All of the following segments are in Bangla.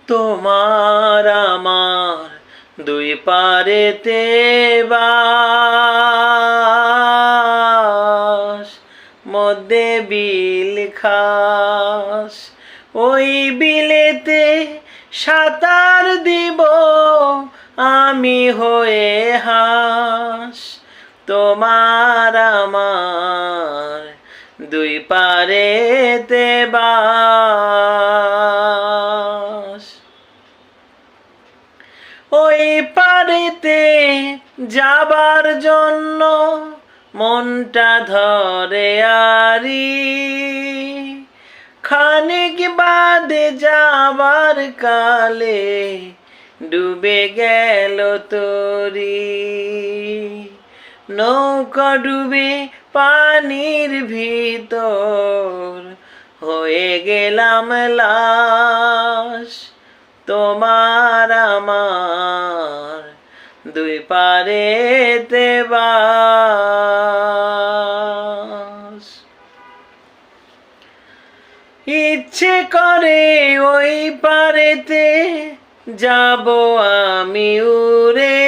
তোমার আমার দুই পারেতে বাস, মধ্যে বিল খাস। ওই বিলেতে সাঁতার দিব আমি হয়ে হাঁস। তোমার আমার দুই পারেতে বাস। ওই পারেতে যাবার জন্য মনটা ধরে আরি, খানিক বাদে যাবার কালে ডুবে গেল তরি। নৌকা ডুবে পানির ভিতর হয়ে গেলাম লাশ। তোমার আমার দুই পারেতে বাস। ইচ্ছে করে ওই পারেতে যাব আমি উড়ে,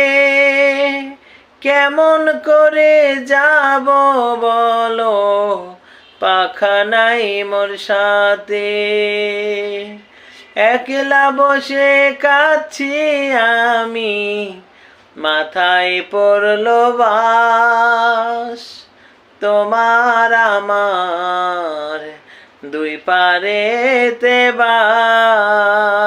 কেমন করে যাব বলো পাখা নাই মোর সাথে। একলা বসে কাঁদছি আমি, মাথায় পড়লো বাস। তোমার আমার দুই পারেতে বাস।